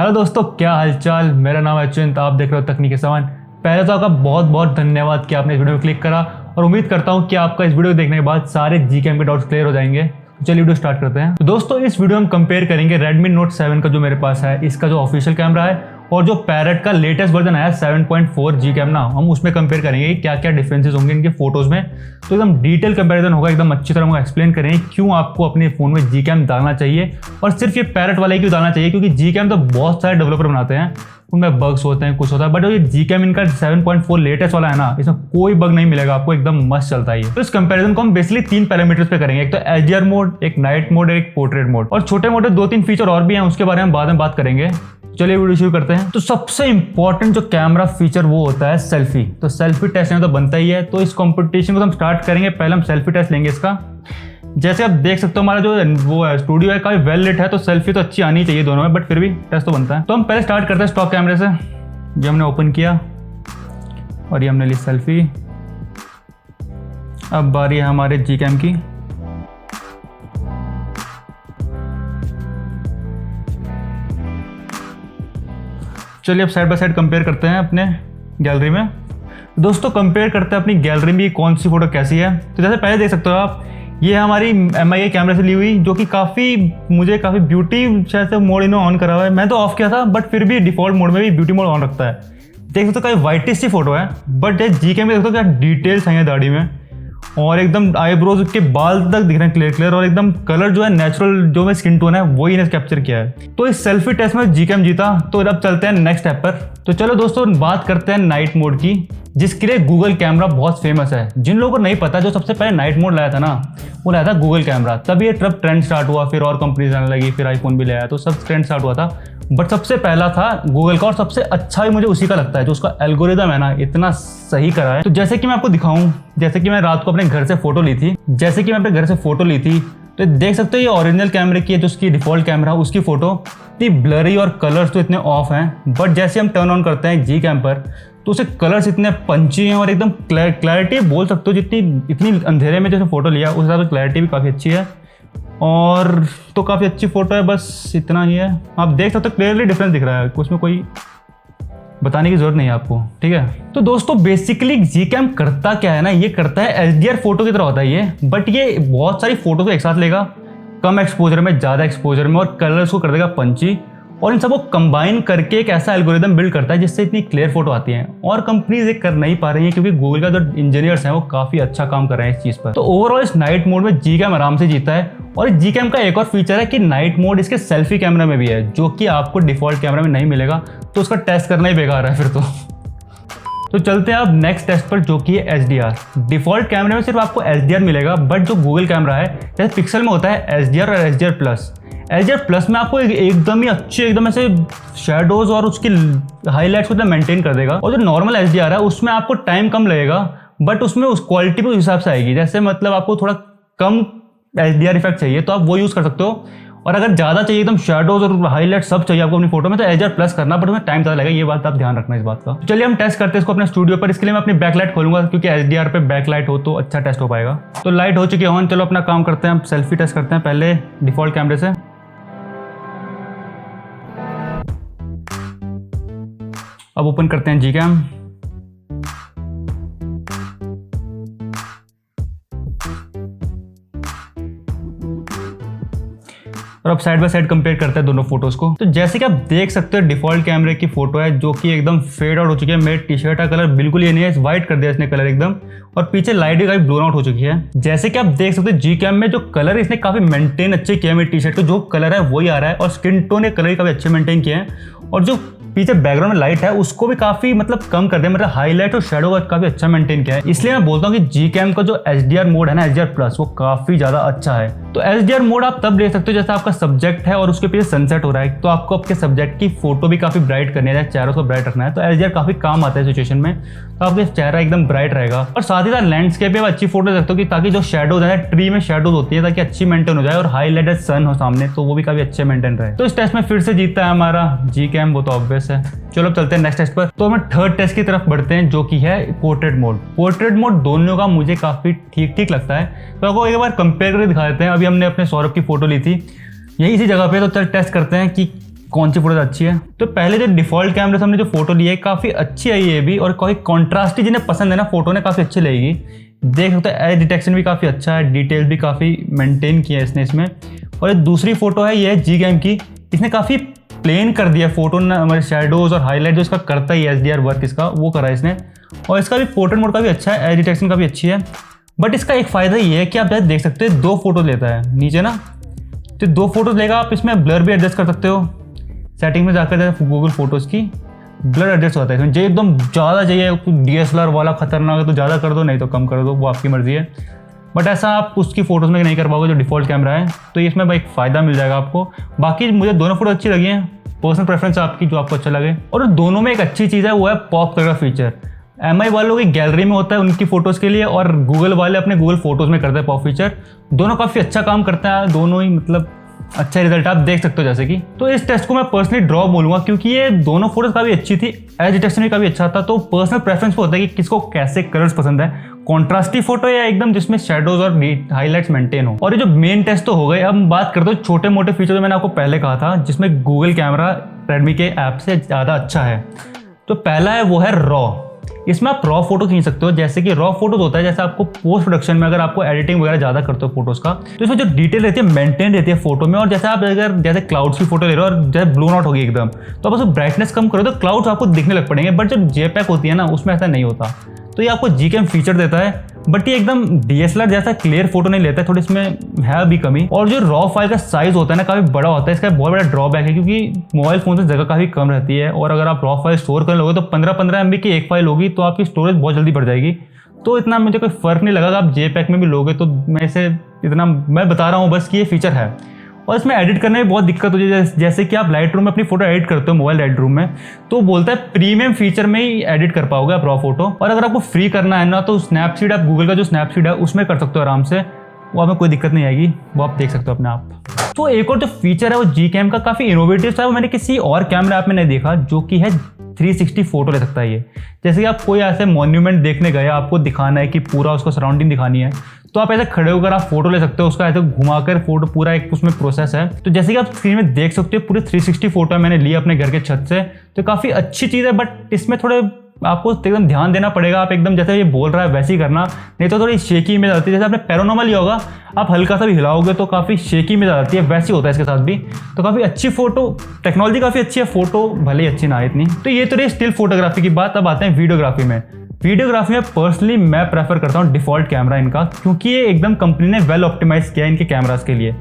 Hello दोस्तों, क्या हालचाल। मेरा नाम है अचिंत, आप देख रहे हो तकनीकी सामान। पहले तो आपका बहुत बहुत धन्यवाद कि आपने इस वीडियो को क्लिक करा और उम्मीद करता हूं कि आपका इस वीडियो को देखने के बाद सारे जीकेएम के डाउट्स क्लियर हो जाएंगे। तो चलिए वीडियो स्टार्ट करते हैं। तो दोस्तों, इस वीडियो में हम कंपेयर करेंगे Redmi Note 7 का जो मेरे पास है, इसका जो ऑफिशियल कैमरा है और जो पैरेट का लेटेस्ट वर्जन आया 7.4 जीकेएम ना, हम उसमें कंपेयर करेंगे कि क्या क्या डिफरेंसेस होंगे इनके फोटोज में। तो एकदम डिटेल कंपैरिजन होगा, एकदम अच्छी तरह हम एक्सप्लेन करेंगे क्यों आपको अपने फोन में जीकेएम डालना चाहिए और सिर्फ ये पैरेट वाला ही क्यों डालना चाहिए, क्योंकि जीकेएम तो बहुत सारे डेवलपर बनाते हैं, उनमें बग्स होते हैं, कुछ होता है, बट ये जीकेएम इनका 7.4 लेटेस्ट वाला है ना, इसमें कोई बग नहीं मिलेगा आपको, एकदम मस्त चलता है। तो इस कंपैरिजन को हम बेसिकली 3 पैरामीटर्स पे करेंगे, एक तो एचडीआर मोड, एक नाइट मोड, एक पोर्ट्रेट मोड, और छोटे मोटे 2-3 फीचर और भी हैं, उसके बारे में बाद में बात करेंगे। चलिए वीडियो शुरू करते हैं। तो सबसे इंपॉर्टेंट जो कैमरा फीचर वो होता है सेल्फी। तो सेल्फी टेस्ट तो बनता ही है, तो इस कंपटीशन को हम स्टार्ट करेंगे। पहले हम सेल्फी टेस्ट लेंगे इसका। जैसे आप देख सकते हो हमारा जो वो है स्टूडियो है काफी वेल लिट है, तो सेल्फी तो अच्छी आनी चाहिए दोनों में, बट फिर भी टेस्ट तो बनता है। तो हम पहले स्टार्ट करते हैं स्टॉक कैमरे से। ये हमने ओपन किया और ये हमने ली सेल्फी। अब बारी है हमारे जीकेएम की। चलिए अब साइड बाय साइड कंपेयर करते हैं अपने गैलरी में। दोस्तों कंपेयर करते हैं अपनी गैलरी में कौन सी फोटो कैसी है। तो जैसे पहले देख सकते हो आप, ये हमारी MIA कैमरे से ली हुई, जो कि मुझे काफ़ी ब्यूटी शायद से मोड इन्होंने ऑन करा हुआ है। मैं तो ऑफ किया था, बट फिर भी डिफॉल्ट मोड में भी ब्यूटी मोड ऑन रखता है। देख सकते हो काफ़ी वाइटिश सी फोटो है, बट जीकेएम में देख सकते हो क्या डिटेल्स हैं दाढ़ी में, और एकदम आईब्रोज के बाल तक दिख रहे हैं क्लियर, और एकदम कलर जो है नेचुरल जो मैं स्किन टोन है वही इन्हें कैप्चर किया है। तो इस सेल्फी टेस्ट में जीकेएम जीता। तो अब चलते हैं नेक्स्ट स्टेप पर। तो चलो दोस्तों बात करते हैं नाइट मोड की, जिसके लिए गूगल कैमरा बहुत फेमस है। जिन लोगों को नहीं पता, जो सबसे पहले नाइट मोड लाया था ना, वो लाया था गूगल कैमरा। तब ये ट्रेंड स्टार्ट हुआ, फिर और कंपनीज आने लगी, फिर आईफोन भी लाया, तो सब ट्रेंड स्टार्ट हुआ था। बट सबसे पहला था गूगल का, और सबसे अच्छा भी मुझे उसी का लगता है। जो उसका एल्गोरिदम है ना, इतना सही करा है। तो जैसे कि मैं आपको दिखाऊं, जैसे कि मैं रात को अपने घर से फोटो ली थी, तो देख सकते हो ये ओरिजिनल कैमरे की है, जो उसकी डिफॉल्ट कैमरा उसकी फोटो इतनी ब्लरी और कलर्स तो इतने ऑफ हैं। बट जैसे हम टर्न ऑन करते हैं जीकेएम पर, तो उसके कलर्स इतने पंची हैं और एकदम क्लैरिटी बोल सकते हो, इतनी अंधेरे में जैसे फोटो लिया उस हिसाब से क्लैरिटी भी काफ़ी अच्छी है, और तो काफ़ी अच्छी फोटो है। बस इतना ही है, आप देख सकते हो क्लियरली डिफरेंस दिख रहा है, उसमें कोई बताने की जरूरत नहीं है आपको, ठीक है। तो दोस्तों बेसिकली जीकेएम करता क्या है ना, ये करता है एचडीआर फोटो की तरह होता है ये, बट ये बहुत सारी फोटो को एक साथ लेगा, कम एक्सपोजर में, ज़्यादा एक्सपोजर में, और कलर्स को कर देगा पंची, और इन सबको कंबाइन करके एक ऐसा एल्गोरिदम बिल्ड करता है जिससे इतनी क्लियर फोटो आती है। और कंपनीज ये कर नहीं पा रही है, क्योंकि गूगल का जो इंजीनियर्स हैं वो काफ़ी अच्छा काम कर रहे हैं इस चीज़ पर। तो ओवरऑल इस नाइट मोड में जीकेएम आराम से जीता है। और इस जीकेएम का एक और फीचर है कि नाइट मोड इसके सेल्फी कैमरा में भी है, जो कि आपको डिफॉल्ट कैमरा में नहीं मिलेगा, तो उसका टेस्ट करना ही बेकार है फिर तो चलते हैं अब नेक्स्ट टेस्ट पर, जो कि है एचडीआर। डिफॉल्ट कैमरे में सिर्फ आपको एचडीआर मिलेगा, बट जो गूगल कैमरा है, जैसे पिक्सल में होता है एचडीआर और एचडीआर प्लस। एचडीआर प्लस में आपको एकदम ही अच्छे, एकदम ऐसे शेडोज और उसकी हाईलाइट्स को मेंटेन कर देगा। और जो नॉर्मल एचडीआर है उसमें आपको टाइम कम लगेगा, बट उसमें उस क्वालिटी भी उस हिसाब से आएगी। जैसे मतलब आपको थोड़ा कम एचडीआर इफेक्ट चाहिए तो आप वो यूज़ कर सकते हो, और अगर ज़्यादा चाहिए एकदम शेडोज और हाईलाइट सब चाहिए आपको अपनी फोटो में, तो एचडीआर प्लस करना, बट उसमें टाइम ज़्यादा लगेगा। ये बात आप ध्यान रखना इस बात का। चलिए हम टेस्ट करते हैं इसको अपने स्टूडियो पर। इसके लिए मैं अपनी बैकलाइट खोलूंगा, क्योंकि एचडीआर पे बैकलाइट हो तो अच्छा टेस्ट हो पाएगा। तो लाइट हो चुकी है ऑन, चलो अपना काम करते हैं। हम सेल्फी टेस्ट करते हैं पहले डिफॉल्ट कैमरे से। अब ओपन करते हैं जीकेएम। और अब साइड बाय साइड कंपेयर करते हैं दोनों फोटोज को। तो जैसे कि आप देख सकते हो डिफॉल्ट कैमरे की फोटो है, जो कि एकदम फेड आउट हो चुकी है। मेरे टी शर्ट का कलर बिल्कुल ये नहीं है, व्हाइट कर दिया इसने कलर एकदम, और पीछे लाइट भी काफी ब्लोन आउट हो चुकी है। जैसे कि आप देख सकते हो जीकेएम में जो कलर इसने काफी मेंटेन अच्छे किया है, मेरे टी शर्ट का जो कलर है वही आ रहा है, और स्किन टोन के कलर काफी अच्छे मेंटेन किए हैं, और जो पीछे बैकग्राउंड में लाइट है उसको भी काफी मतलब कम कर दिया, मतलब हाईलाइट और शेडो काफी अच्छा मेंटेन किया है। इसलिए मैं बोलता हूँ कि जीकेएम का जो एचडीआर मोड है ना, एचडीआर प्लस, वो काफी ज्यादा अच्छा है। तो एचडीआर मोड आप तब ले सकते हो जैसे आपका सब्जेक्ट है और उसके पीछे सनसेट हो रहा है, तो आपको आपके सब्जेक्ट की फोटो भी काफी ब्राइट करनी है, चेहरा को ब्राइट रखना है, तो एचडीआर काफी काम आता है सिचुएशन में। तो आपका चेहरा एकदम ब्राइट रहेगा, और साथ ही साथ लैंडस्केप में अच्छी फोटो रखते हो, कि ताकि जो शेडोज है, ट्री में शेडोज होती है, ताकि अच्छी मेंटेन हो जाए, और हाईलाइटेड सन हो सामने, तो वो भी काफी अच्छे मेंटेन रहे। तो इस टेस्ट में फिर से जीतता है हमारा जीकेएम, वो तो ऑब्वियस है। चलो चलते हैं नेक्स्ट टेस्ट पर। तो हम थर्ड टेस्ट की तरफ बढ़ते हैं, जो कि है पोर्ट्रेट मोड। पोर्ट्रेट मोड दोनों का मुझे काफी ठीक ठीक लगता है, तो आपको एक बार कंपेयर करके दिखा देते हैं। अभी हमने अपने सौरभ की फोटो ली थी यही इसी जगह पे, तो चल टेस्ट करते हैं कि कौन सी फोटो अच्छी है। तो पहले जो डिफ़ॉल्ट कैमरे से हमने जो फोटो ली है काफ़ी अच्छी आई है ये भी, और काफ़ी कॉन्ट्रास्टी जिन्हें पसंद है ना फोटो ने काफ़ी अच्छी लगेगी। देख सकते हैं एज डिटेक्शन भी काफ़ी अच्छा है, डिटेल भी काफ़ी मेंटेन किया है इसने इसमें। और एक दूसरी फोटो है ये Gcam की, इसने काफ़ी प्लेन कर दिया फोटो ना, हमारे शेडोज़ और हाईलाइट जो इसका करता ही है HDR वर्क इसका वो करा है इसने। और इसका भी पोर्ट्रेट मोड काफ़ी अच्छा है, एज डिटेक्शन काफ़ी अच्छी है। बट इसका एक फ़ायदा ये है कि आप जैसे देख सकते हैं 2 फोटो लेता है नीचे ना, तो 2 फोटोज लेगा। आप इसमें ब्लर भी एडजस्ट कर सकते हो, सेटिंग में जाकर जैसे गूगल फोटोज़ की ब्लर एडजस्ट होता है इसमें। जो एकदम ज़्यादा चाहिए DSLR वाला खतरनाक है तो ज़्यादा कर दो, नहीं तो कम कर दो, वो आपकी मर्ज़ी है। बट ऐसा आप उसकी फ़ोटोज़ में नहीं कर पाओगे जो डिफ़ॉल्ट कैमरा है, तो इसमें भाई एक फ़ायदा मिल जाएगा आपको। बाकी मुझे दोनों फोटो अच्छी लगी हैं, पर्सनल प्रेफरेंस आपकी जो आपको अच्छा लगे। और दोनों में एक अच्छी चीज़ है वो है पॉप का फीचर। MI वालों की गैलरी में होता है उनकी फ़ोटोज़ के लिए, और गूगल वाले अपने गूगल फोटोज़ में करते हैं पॉप फीचर। दोनों काफ़ी अच्छा काम करते हैं, दोनों ही मतलब अच्छा रिजल्ट आप देख सकते हो जैसे कि। तो इस टेस्ट को मैं पर्सनली ड्रॉ बोलूँगा क्योंकि ये दोनों फोटोज़ काफ़ी अच्छी थी, एज डिटेक्शन भी काफ़ी अच्छा था। तो पर्सनल प्रेफरेंस पे होता है कि किसको कैसे कलर्स पसंद है, कॉन्ट्रास्टी फोटो या एकदम जिसमें शेडोज और हाईलाइट्स मेंटेन हो। और ये जो मेन टेस्ट तो हो गए, अब बात करते हो छोटे मोटे फीचर जो मैंने आपको पहले कहा था जिसमें गूगल कैमरा रेडमी के ऐप से ज़्यादा अच्छा है। तो पहला है वो है रॉ। इसमें आप रॉ फोटो खींच सकते हो, जैसे कि रॉ फोटोज होता है जैसे आपको पोस्ट प्रोडक्शन में अगर आपको एडिटिंग वगैरह ज़्यादा करते हो फोटोज़ का, तो इसमें जो डिटेल रहती है मेंटेन रहती है फोटो में। और जैसे आप अगर जैसे क्लाउड्स की फोटो ले रहे हो और जैसे ब्लू आउट होगी एकदम, तो आप उसमें ब्राइटनेस कम करो तो क्लाउड्स आपको दिखने लग पड़ेंगे। बट जब JPEG होती है ना उसमें ऐसा नहीं होता, तो ये आपको Gcam फीचर देता है। बट ये एकदम DSLR जैसा क्लियर फोटो नहीं लेता है, थोड़ी इसमें है भी कमी। और जो रॉ फाइल का साइज होता है ना काफ़ी बड़ा होता है, इसका बहुत बड़ा ड्रॉबैक है क्योंकि मोबाइल फोन से जगह काफ़ी कम रहती है। और अगर आप रॉ फाइल स्टोर करने लोगे तो 15-15 MB की एक फाइल होगी, तो आपकी स्टोरेज बहुत जल्दी बढ़ जाएगी। तो इतना मुझे कोई फ़र्क नहीं लगा, आप JPEG में भी लोगे तो मैं इसे इतना मैं बता रहा हूँ बस कि ये फीचर है। और इसमें एडिट करने में बहुत दिक्कत होती है, जैसे कि आप लाइट रूम में अपनी फोटो एडिट करते हो मोबाइल लाइट रूम में, तो बोलता है प्रीमियम फीचर में ही एडिट कर पाओगे आप रॉ फोटो। और अगर आपको फ्री करना है ना तो स्नैपसीड आप गूगल का जो स्नैपसीड है उसमें कर सकते हो आराम से, वो हमें कोई दिक्कत नहीं आएगी, वो आप देख सकते हो अपने आप। तो एक और जो फीचर है वो Gcam का काफ़ी इनोवेटिव था, वो मैंने किसी और कैमरा ऐप में नहीं देखा, जो कि है 360 फोटो ले सकता है ये। जैसे कि आप कोई ऐसे मॉन्यूमेंट देखने गए, आपको दिखाना है कि पूरा उसको सराउंडिंग दिखानी है, तो आप ऐसे खड़े होकर आप फोटो ले सकते हो, उसका ऐसे घुमाकर फोटो पूरा एक उसमें प्रोसेस है। तो जैसे कि आप स्क्रीन में देख सकते हो पूरी 360 फोटो मैंने ली अपने घर के छत से, तो काफ़ी अच्छी चीज़ है। बट इसमें थोड़े आपको एकदम ध्यान देना पड़ेगा, आप एकदम जैसे ये बोल रहा है वैसे ही करना, नहीं तो थोड़ी शेकी इमेज आती है। जैसे आपने पैरानॉर्मल लिया होगा, आप हल्का सा भी हिलाओगे तो काफ़ी शेकी इमेज आती है, वैसे होता है इसके साथ भी। तो काफ़ी अच्छी फोटो, टेक्नोलॉजी काफ़ी अच्छी है, फोटो भले ही अच्छी ना इतनी। तो ये तो रही स्टिल फोटोग्राफी की बात। अब आते हैं वीडियोग्राफी में। वीडियोग्राफी में पर्सनली मैं प्रेफर करता हूँ डिफ़ॉल्ट कैमरा इनका, क्योंकि ये एकदम कंपनी ने वेल ऑप्टिमाइज़ किया है इनके कैमरास के लिए।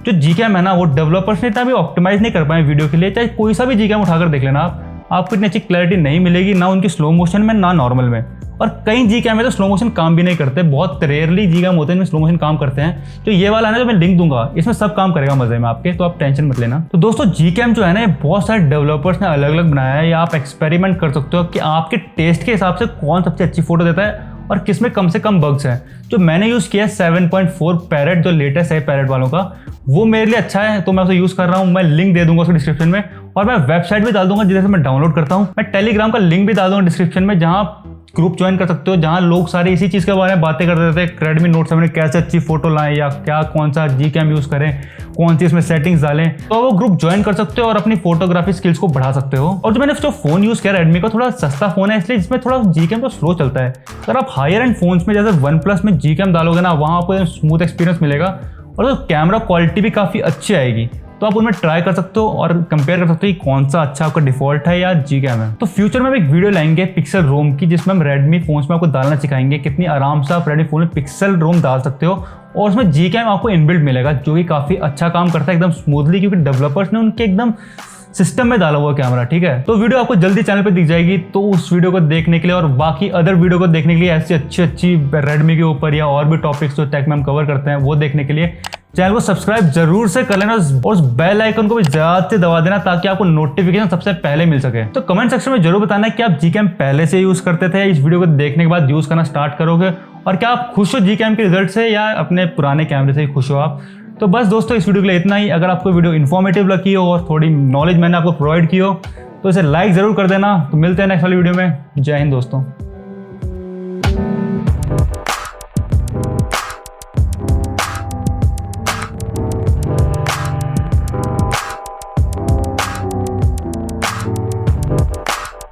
जो Gcam है ना वो डेवलपर्स ने इतना भी ऑप्टिमाइज़ नहीं कर पाए वीडियो के लिए, चाहे कोई सा भी Gcam उठाकर देख लेना आपको इतनी अच्छी क्लैरिटी नहीं मिलेगी, ना उनकी स्लो मोशन में ना नॉर्मल में। और कई Gcam में तो स्लो मोशन काम भी नहीं करते, बहुत रेयरली Gcam होते हैं जिनमें स्लो मोशन काम करते हैं। तो ये वाला है ना जो मैं लिंक दूंगा, इसमें सब काम करेगा मजे में आपके, तो आप टेंशन मत लेना। तो दोस्तों Gcam जो है ना ये बहुत सारे डेवलपर्स ने अलग अलग बनाया है, या आप एक्सपेरिमेंट कर सकते हो कि आपके टेस्ट के हिसाब से कौन सबसे अच्छी फोटो देता है और किस में कम से कम बग्स हैं। जो मैंने यूज़ किया है 7.4 पैरेट, जो लेटेस्ट है पैरेट वालों का, वो मेरे लिए अच्छा है, तो मैं उसे यूज़ कर रहा हूँ। मैं लिंक दे दूंगा उसको डिस्क्रिप्शन में, और मैं वेबसाइट भी डाल दूंगा जिसे मैं डाउनलोड करता हूँ। मैं टेलीग्राम का लिंक भी डाल दूंगा डिस्क्रिप्शन में, जहाँ ग्रुप ज्वाइन कर सकते हो, जहाँ लोग सारे इसी चीज़ के बारे में बातें करते रहते हैं। Redmi Note 7 कैसे अच्छी फोटो लाएं, या क्या कौन सा Gcam यूज़ करें, कौन सी इसमें सेटिंग्स डालें, तो वो ग्रुप ज्वाइन कर सकते हो और अपनी फोटोग्राफी स्किल्स को बढ़ा सकते हो। और जो मैंने जो फ़ोन यूज़ किया Redmi का, थोड़ा सस्ता फ़ोन है इसलिए इसमें थोड़ा Gcam तो स्लो चलता है। अगर आप हायर एंड फोन्स में जैसे OnePlus में Gcam डालोगे ना, वहाँ आपको स्मूथ एक्सपीरियंस मिलेगा और तो कैमरा क्वालिटी भी काफ़ी अच्छी आएगी। तो आप उनमें ट्राई कर सकते हो और कंपेयर कर सकते हो कि कौन सा अच्छा आपका डिफ़ॉल्ट है या Gcam है। तो फ्यूचर में भी एक वीडियो लाएंगे पिक्सल रोम की, जिसमें हम Redmi फोन्स में आपको डालना सिखाएंगे कितनी आराम से आप Redmi फोन में पिक्सल रोम डाल सकते हो, और उसमें Gcam आपको इनबिल्ट मिलेगा, जो कि काफ़ी अच्छा काम करता है एकदम स्मूथली, क्योंकि डेवलपर्स ने उनके एकदम सिस्टम में डाला हुआ कैमरा। ठीक है, तो वीडियो आपको जल्दी चैनल पे दिख जाएगी। तो उस वीडियो को देखने के लिए और बाकी अदर वीडियो को देखने के लिए, ऐसी अच्छी Redmi के ऊपर या और भी टॉपिक्स जो टेक में हम कवर करते हैं वो देखने के लिए चैनल को सब्सक्राइब जरूर से कर लेना, और उस बेल आइकन को भी ज़्यादा से दबा देना ताकि आपको नोटिफिकेशन सबसे पहले मिल सके। तो कमेंट सेक्शन में जरूर बताना कि आप Gcam पहले से यूज़ करते थे, इस वीडियो को देखने के बाद यूज़ करना स्टार्ट करोगे, और क्या आप खुश हो Gcam के रिजल्ट से या अपने पुराने कैमरे से ही खुश हो आप। तो बस दोस्तों इस वीडियो के लिए इतना ही। अगर आपको वीडियो इन्फॉर्मेटिव लगी हो और थोड़ी नॉलेज मैंने आपको प्रोवाइड की हो तो इसे लाइक ज़रूर कर देना। तो मिलते हैं नेक्स्ट वाली वीडियो में। जय हिंद दोस्तों।